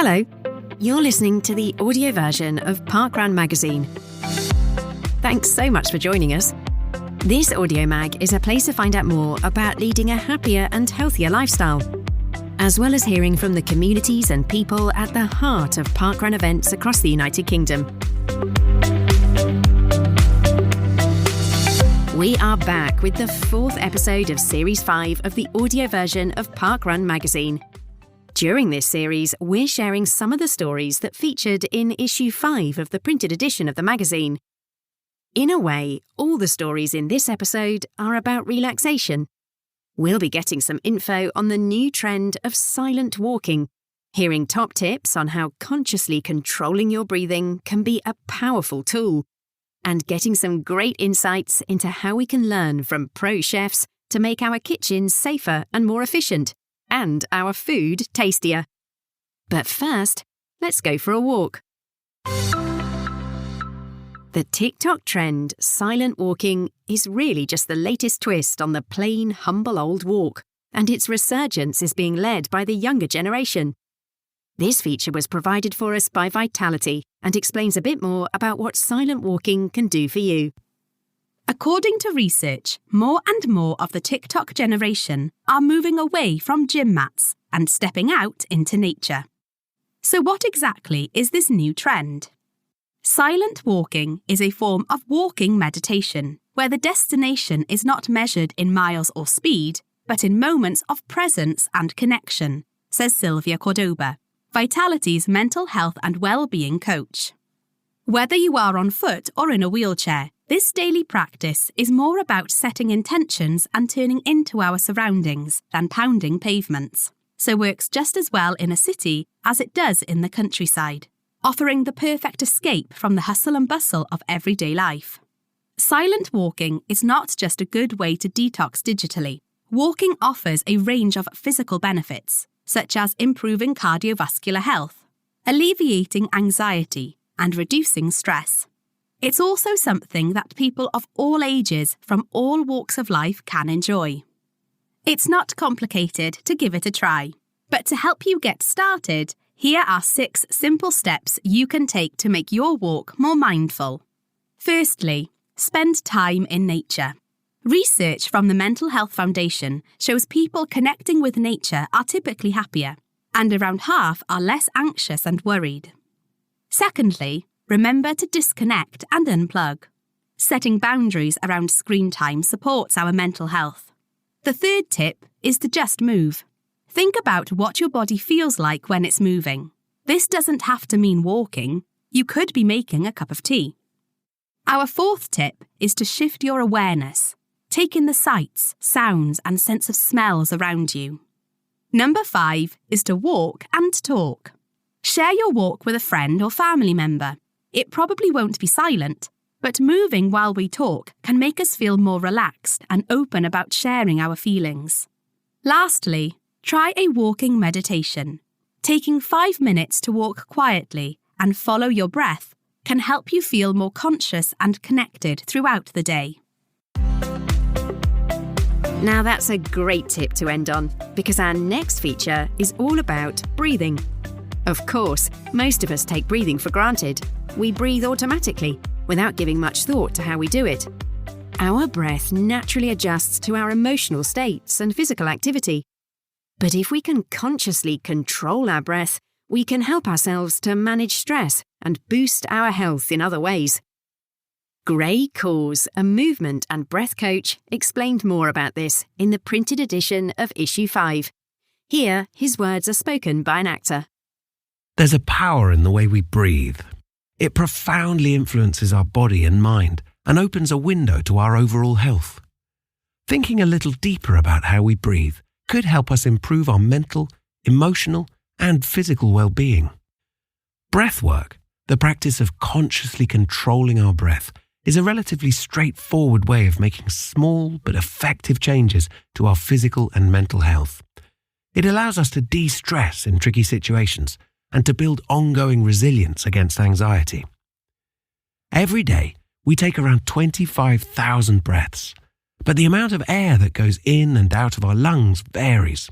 Hello, you're listening to the audio version of Parkrun magazine. Thanks so much for joining us. This audio mag is a place to find out more about leading a happier and healthier lifestyle, as well as hearing from the communities and people at the heart of parkrun events across the United Kingdom. We are back with the 4th episode of Series 5 of the audio version of Parkrun magazine. During this series, we're sharing some of the stories that featured in issue 5 of the printed edition of the magazine. In a way, all the stories in this episode are about relaxation. We'll be getting some info on the new trend of silent walking, hearing top tips on how consciously controlling your breathing can be a powerful tool, and getting some great insights into how we can learn from pro chefs to make our kitchens safer and more efficient, and our food tastier. But first, let's go for a walk. The TikTok trend, silent walking, is really just the latest twist on the plain, humble old walk, and its resurgence is being led by the younger generation. This feature was provided for us by Vitality and explains a bit more about what silent walking can do for you. According to research, more and more of the TikTok generation are moving away from gym mats and stepping out into nature. So what exactly is this new trend? Silent walking is a form of walking meditation, where the destination is not measured in miles or speed, but in moments of presence and connection, says Sylvia Cordoba, Vitality's mental health and well-being coach. Whether you are on foot or in a wheelchair, this daily practice is more about setting intentions and turning into our surroundings than pounding pavements, so works just as well in a city as it does in the countryside, offering the perfect escape from the hustle and bustle of everyday life. Silent walking is not just a good way to detox digitally. Walking offers a range of physical benefits, such as improving cardiovascular health, alleviating anxiety, and reducing stress. It's also something that people of all ages from all walks of life can enjoy. It's not complicated to give it a try, but to help you get started, here are 6 simple steps you can take to make your walk more mindful. Firstly, spend time in nature. Research from the Mental Health Foundation shows people connecting with nature are typically happier, and around half are less anxious and worried. Secondly, remember to disconnect and unplug. Setting boundaries around screen time supports our mental health. The third tip is to just move. Think about what your body feels like when it's moving. This doesn't have to mean walking. You could be making a cup of tea. Our fourth tip is to shift your awareness. Take in the sights, sounds, and sense of smells around you. Number 5 is to walk and talk. Share your walk with a friend or family member. It probably won't be silent, but moving while we talk can make us feel more relaxed and open about sharing our feelings. Lastly, try a walking meditation. Taking 5 minutes to walk quietly and follow your breath can help you feel more conscious and connected throughout the day. Now that's a great tip to end on, because our next feature is all about breathing. Of course, most of us take breathing for granted. We breathe automatically, without giving much thought to how we do it. Our breath naturally adjusts to our emotional states and physical activity. But if we can consciously control our breath, we can help ourselves to manage stress and boost our health in other ways. Gray Cause, a movement and breath coach, explained more about this in the printed edition of issue 5. Here, his words are spoken by an actor. There's a power in the way we breathe. It profoundly influences our body and mind and opens a window to our overall health. Thinking a little deeper about how we breathe could help us improve our mental, emotional, and physical well-being. Breathwork, the practice of consciously controlling our breath, is a relatively straightforward way of making small but effective changes to our physical and mental health. It allows us to de-stress in tricky situations and to build ongoing resilience against anxiety. Every day, we take around 25,000 breaths, but the amount of air that goes in and out of our lungs varies.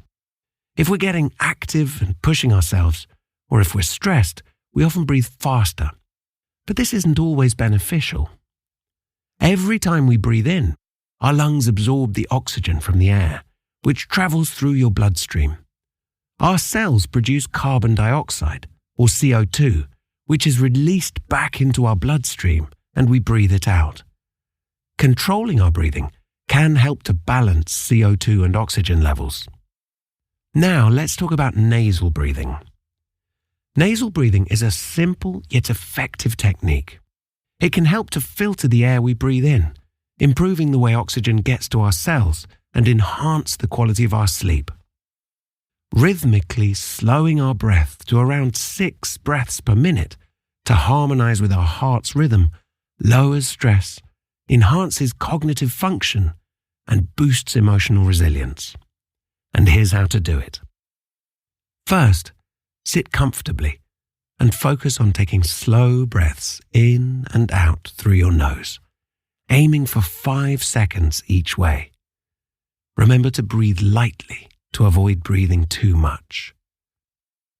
If we're getting active and pushing ourselves, or if we're stressed, we often breathe faster. But this isn't always beneficial. Every time we breathe in, our lungs absorb the oxygen from the air, which travels through your bloodstream. Our cells produce carbon dioxide, or CO2, which is released back into our bloodstream and we breathe it out. Controlling our breathing can help to balance CO2 and oxygen levels. Now let's talk about nasal breathing. Nasal breathing is a simple yet effective technique. It can help to filter the air we breathe in, improving the way oxygen gets to our cells and enhance the quality of our sleep. Rhythmically slowing our breath to around 6 breaths per minute to harmonize with our heart's rhythm lowers stress, enhances cognitive function, and boosts emotional resilience. And here's how to do it. First, sit comfortably and focus on taking slow breaths in and out through your nose, aiming for 5 seconds each way. Remember to breathe lightly to avoid breathing too much.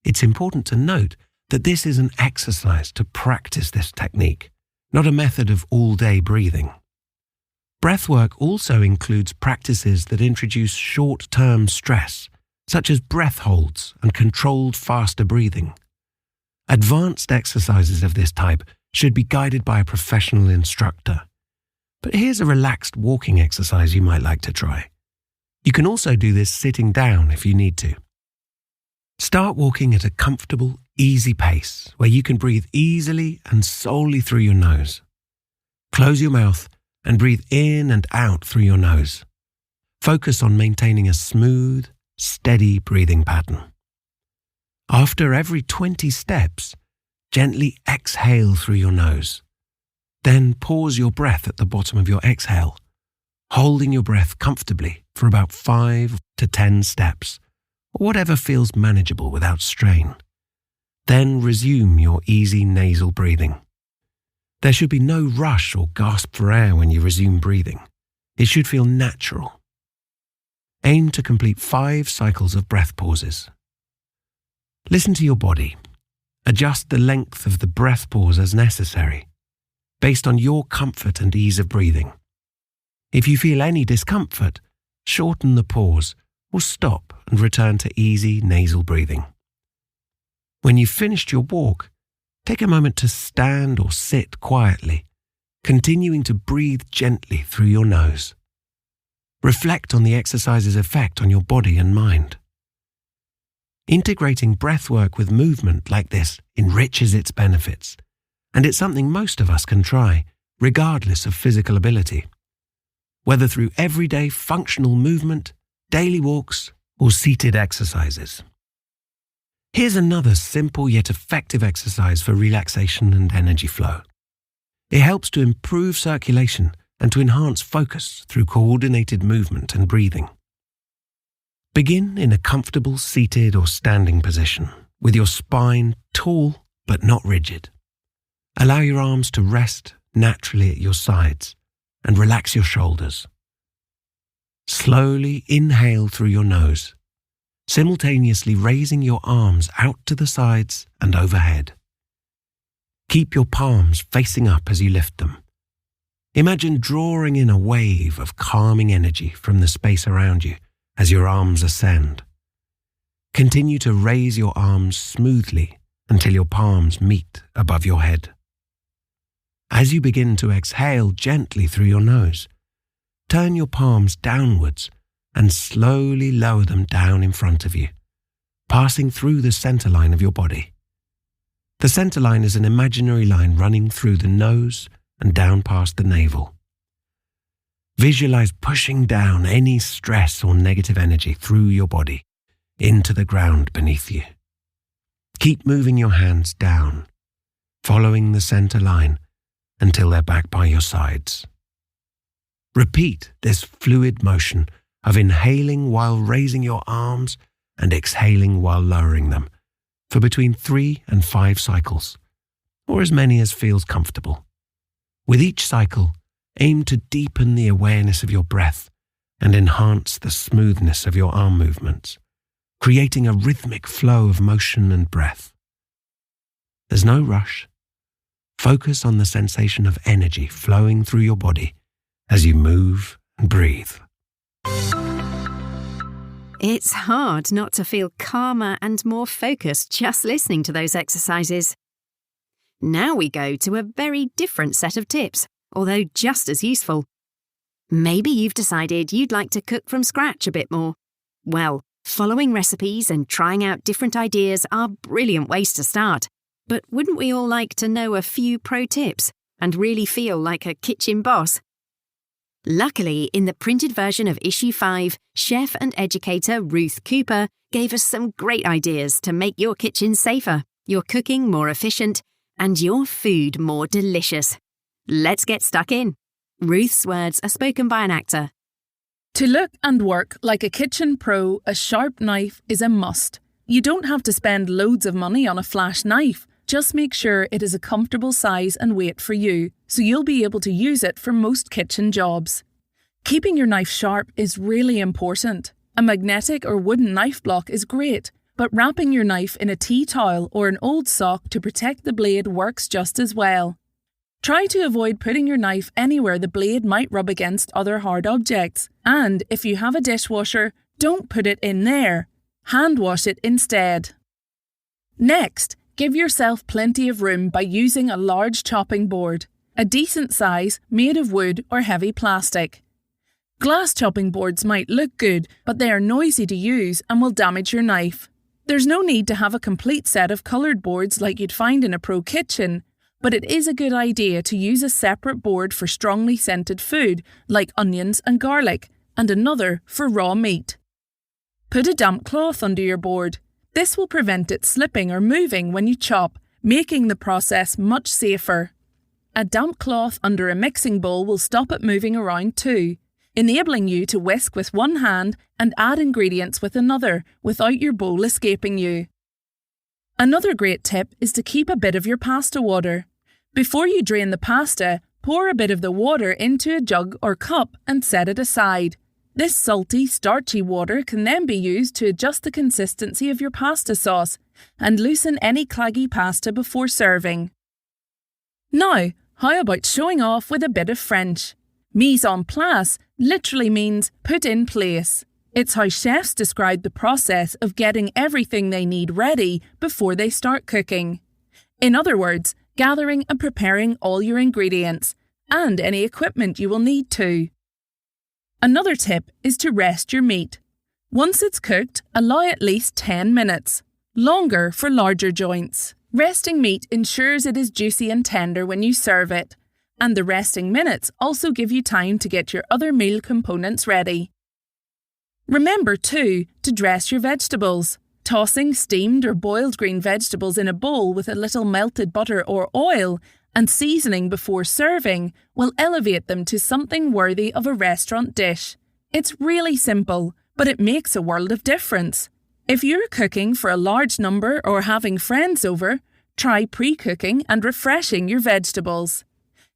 It's important to note that this is an exercise to practice this technique, not a method of all-day breathing. Breathwork also includes practices that introduce short-term stress, such as breath holds and controlled faster breathing. Advanced exercises of this type should be guided by a professional instructor. But here's a relaxed walking exercise you might like to try. You can also do this sitting down if you need to. Start walking at a comfortable, easy pace where you can breathe easily and solely through your nose. Close your mouth and breathe in and out through your nose. Focus on maintaining a smooth, steady breathing pattern. After every 20 steps, gently exhale through your nose. Then pause your breath at the bottom of your exhale, holding your breath comfortably for about 5 to 10 steps, or whatever feels manageable without strain. Then resume your easy nasal breathing. There should be no rush or gasp for air when you resume breathing. It should feel natural. Aim to complete 5 cycles of breath pauses. Listen to your body. Adjust the length of the breath pause as necessary, based on your comfort and ease of breathing. If you feel any discomfort, shorten the pause or stop and return to easy nasal breathing. When you've finished your walk, take a moment to stand or sit quietly, continuing to breathe gently through your nose. Reflect on the exercise's effect on your body and mind. Integrating breathwork with movement like this enriches its benefits, and it's something most of us can try, regardless of physical ability. Whether through everyday functional movement, daily walks, or seated exercises. Here's another simple yet effective exercise for relaxation and energy flow. It helps to improve circulation and to enhance focus through coordinated movement and breathing. Begin in a comfortable seated or standing position, with your spine tall but not rigid. Allow your arms to rest naturally at your sides and relax your shoulders. Slowly inhale through your nose, simultaneously raising your arms out to the sides and overhead. Keep your palms facing up as you lift them. Imagine drawing in a wave of calming energy from the space around you as your arms ascend. Continue to raise your arms smoothly until your palms meet above your head. As you begin to exhale gently through your nose, turn your palms downwards and slowly lower them down in front of you, passing through the center line of your body. The center line is an imaginary line running through the nose and down past the navel. Visualize pushing down any stress or negative energy through your body into the ground beneath you. Keep moving your hands down, following the center line until they're back by your sides. Repeat this fluid motion of inhaling while raising your arms and exhaling while lowering them for between 3 and 5 cycles, or as many as feels comfortable. With each cycle, aim to deepen the awareness of your breath and enhance the smoothness of your arm movements, creating a rhythmic flow of motion and breath. There's no rush. Focus on the sensation of energy flowing through your body as you move and breathe. It's hard not to feel calmer and more focused just listening to those exercises. Now we go to a very different set of tips, although just as useful. Maybe you've decided you'd like to cook from scratch a bit more. Well, following recipes and trying out different ideas are brilliant ways to start. But wouldn't we all like to know a few pro tips and really feel like a kitchen boss? Luckily, in the printed version of Issue 5, chef and educator Ruth Cuppa gave us some great ideas to make your kitchen safer, your cooking more efficient, and your food more delicious. Let's get stuck in. Ruth's words are spoken by an actor. To look and work like a kitchen pro, a sharp knife is a must. You don't have to spend loads of money on a flash knife. Just make sure it is a comfortable size and weight for you, so you'll be able to use it for most kitchen jobs. Keeping your knife sharp is really important. A magnetic or wooden knife block is great, but wrapping your knife in a tea towel or an old sock to protect the blade works just as well. Try to avoid putting your knife anywhere the blade might rub against other hard objects, and if you have a dishwasher, don't put it in there. Hand wash it instead. Next, give yourself plenty of room by using a large chopping board, a decent size made of wood or heavy plastic. Glass chopping boards might look good, but they are noisy to use and will damage your knife. There's no need to have a complete set of coloured boards like you'd find in a pro kitchen, but it is a good idea to use a separate board for strongly scented food like onions and garlic, and another for raw meat. Put a damp cloth under your board. This will prevent it slipping or moving when you chop, making the process much safer. A damp cloth under a mixing bowl will stop it moving around too, enabling you to whisk with one hand and add ingredients with another without your bowl escaping you. Another great tip is to keep a bit of your pasta water. Before you drain the pasta, pour a bit of the water into a jug or cup and set it aside. This salty, starchy water can then be used to adjust the consistency of your pasta sauce and loosen any claggy pasta before serving. Now, how about showing off with a bit of French? Mise en place literally means put in place. It's how chefs describe the process of getting everything they need ready before they start cooking. In other words, gathering and preparing all your ingredients and any equipment you will need to. Another tip is to rest your meat. Once it's cooked, allow at least 10 minutes. Longer for larger joints. Resting meat ensures it is juicy and tender when you serve it, and the resting minutes also give you time to get your other meal components ready. Remember too to dress your vegetables. Tossing steamed or boiled green vegetables in a bowl with a little melted butter or oil and seasoning before serving will elevate them to something worthy of a restaurant dish. It's really simple, but it makes a world of difference. If you're cooking for a large number or having friends over, try pre-cooking and refreshing your vegetables.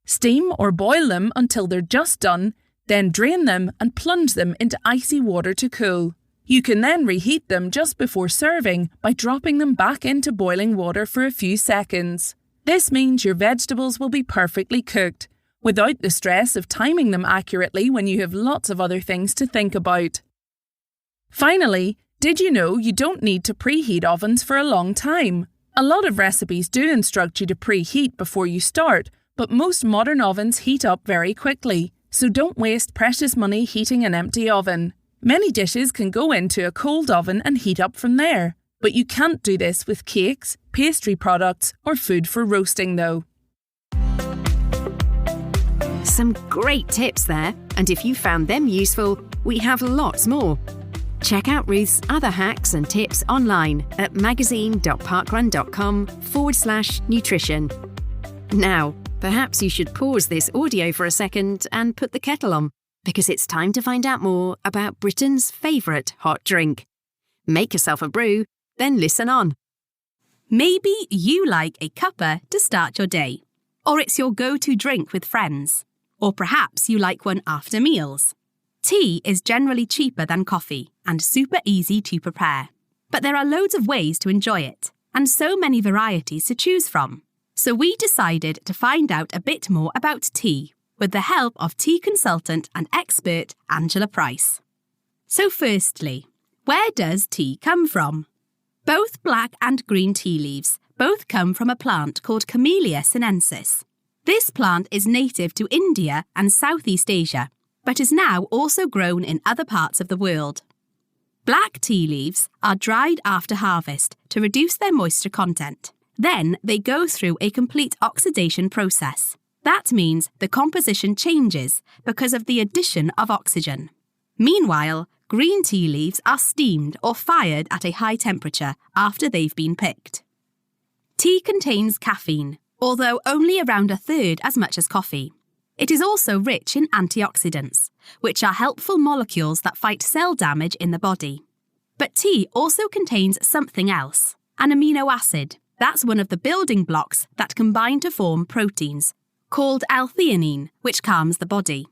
Steam or boil them until they're just done, then drain them and plunge them into icy water to cool. You can then reheat them just before serving by dropping them back into boiling water for a few seconds. This means your vegetables will be perfectly cooked, without the stress of timing them accurately when you have lots of other things to think about. Finally, did you know you don't need to preheat ovens for a long time? A lot of recipes do instruct you to preheat before you start, but most modern ovens heat up very quickly, so don't waste precious money heating an empty oven. Many dishes can go into a cold oven and heat up from there, but you can't do this with cakes, pastry products, or food for roasting though. Some great tips there, and if you found them useful, we have lots more. Check out Ruth's other hacks and tips online at magazine.parkrun.com/nutrition. Now, perhaps you should pause this audio for a second and put the kettle on, because it's time to find out more about Britain's favourite hot drink. Make yourself a brew, then listen on. Maybe you like a cuppa to start your day, or it's your go-to drink with friends, or perhaps you like one after meals. Tea is generally cheaper than coffee and super easy to prepare, but there are loads of ways to enjoy it, and so many varieties to choose from. So we decided to find out a bit more about tea with the help of tea consultant and expert Angela Price. So firstly, where does tea come from? Both black and green tea leaves both come from a plant called Camellia sinensis. This plant is native to India and Southeast Asia, but is now also grown in other parts of the world. Black tea leaves are dried after harvest to reduce their moisture content. Then they go through a complete oxidation process. That means the composition changes because of the addition of oxygen. Meanwhile, green tea leaves are steamed or fired at a high temperature after they've been picked. Tea contains caffeine, although only around a third as much as coffee. It is also rich in antioxidants, which are helpful molecules that fight cell damage in the body. But tea also contains something else, an amino acid. That's one of the building blocks that combine to form proteins, called L-theanine, which calms the body.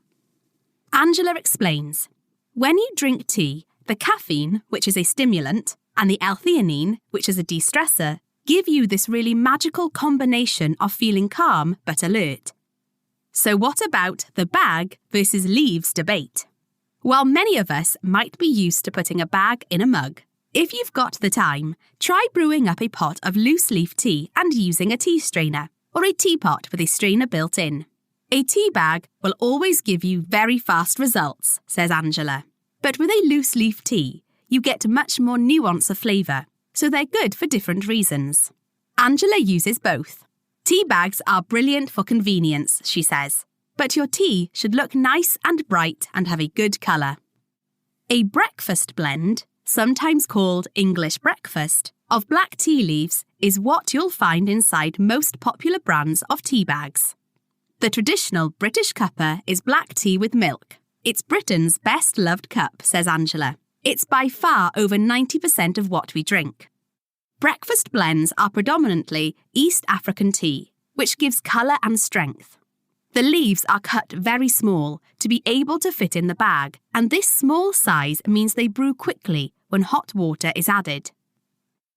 Angela explains, when you drink tea, the caffeine, which is a stimulant, and the L-theanine, which is a de-stressor, give you this really magical combination of feeling calm but alert. So what about the bag versus leaves debate? While many of us might be used to putting a bag in a mug, if you've got the time, try brewing up a pot of loose leaf tea and using a tea strainer, or a teapot with a strainer built in. A tea bag will always give you very fast results, says Angela. But with a loose leaf tea, you get much more nuance of flavour, so they're good for different reasons. Angela uses both. Tea bags are brilliant for convenience, she says, but your tea should look nice and bright and have a good colour. A breakfast blend, sometimes called English breakfast, of black tea leaves is what you'll find inside most popular brands of tea bags. The traditional British cuppa is black tea with milk. It's Britain's best-loved cup, says Angela. It's by far over 90% of what we drink. Breakfast blends are predominantly East African tea, which gives colour and strength. The leaves are cut very small to be able to fit in the bag, and this small size means they brew quickly when hot water is added.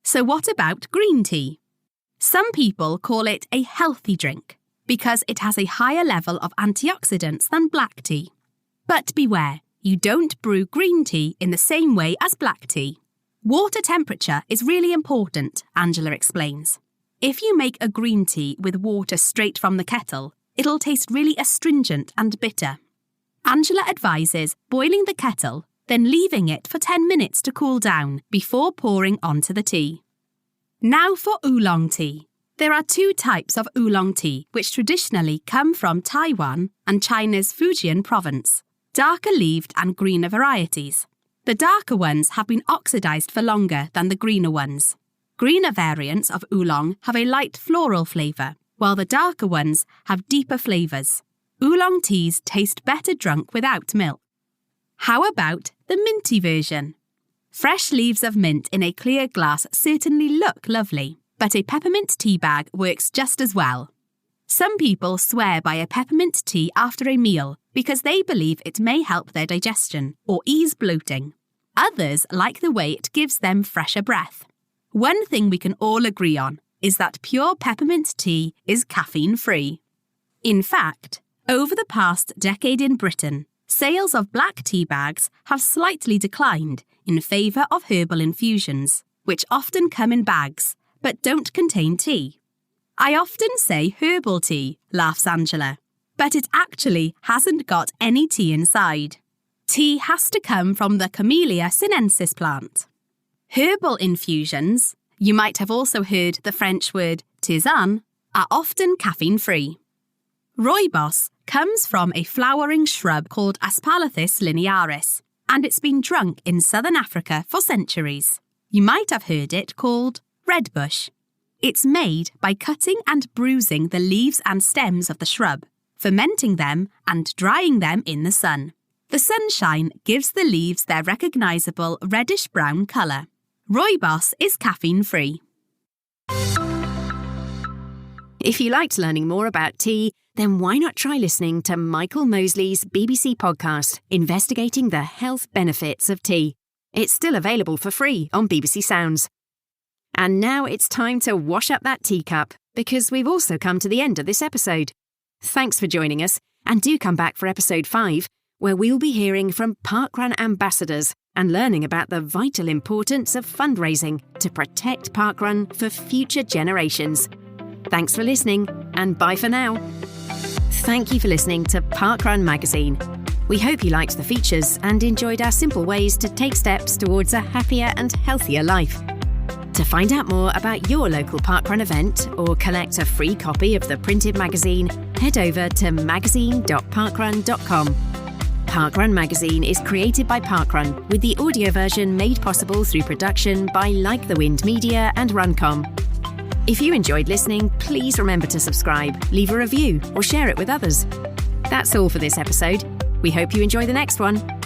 So what about green tea? Some people call it a healthy drink because it has a higher level of antioxidants than black tea. But beware, you don't brew green tea in the same way as black tea. Water temperature is really important, Angela explains. If you make a green tea with water straight from the kettle, it'll taste really astringent and bitter. Angela advises boiling the kettle, then leaving it for 10 minutes to cool down before pouring onto the tea. Now for oolong tea. There are two types of oolong tea which traditionally come from Taiwan and China's Fujian province, darker-leaved and greener varieties. The darker ones have been oxidized for longer than the greener ones. Greener variants of oolong have a light floral flavour, while the darker ones have deeper flavours. Oolong teas taste better drunk without milk. How about the minty version? Fresh leaves of mint in a clear glass certainly look lovely, but a peppermint tea bag works just as well. Some people swear by a peppermint tea after a meal because they believe it may help their digestion or ease bloating. Others like the way it gives them fresher breath. One thing we can all agree on is that pure peppermint tea is caffeine-free. In fact, over the past decade in Britain, sales of black tea bags have slightly declined in favour of herbal infusions, which often come in bags but don't contain tea. I often say herbal tea, laughs Angela, but it actually hasn't got any tea inside. Tea has to come from the Camellia sinensis plant. Herbal infusions, you might have also heard the French word tisane, are often caffeine-free. Rooibos comes from a flowering shrub called Aspalathus linearis, and it's been drunk in southern Africa for centuries. You might have heard it called redbush. It's made by cutting and bruising the leaves and stems of the shrub, fermenting them and drying them in the sun. The sunshine gives the leaves their recognisable reddish-brown colour. Rooibos is caffeine-free. If you liked learning more about tea, then why not try listening to Michael Mosley's BBC podcast, investigating the health benefits of tea. It's still available for free on BBC Sounds. And now it's time to wash up that teacup, because we've also come to the end of this episode. Thanks for joining us, and do come back for episode 5, where we'll be hearing from parkrun ambassadors and learning about the vital importance of fundraising to protect parkrun for future generations. Thanks for listening, and bye for now. Thank you for listening to Parkrun Magazine. We hope you liked the features and enjoyed our simple ways to take steps towards a happier and healthier life. To find out more about your local parkrun event or collect a free copy of the printed magazine, head over to magazine.parkrun.com. Parkrun Magazine is created by Parkrun, with the audio version made possible through production by Like the Wind Media and Runcomm. If you enjoyed listening, please remember to subscribe, leave a review, or share it with others. That's all for this episode. We hope you enjoy the next one.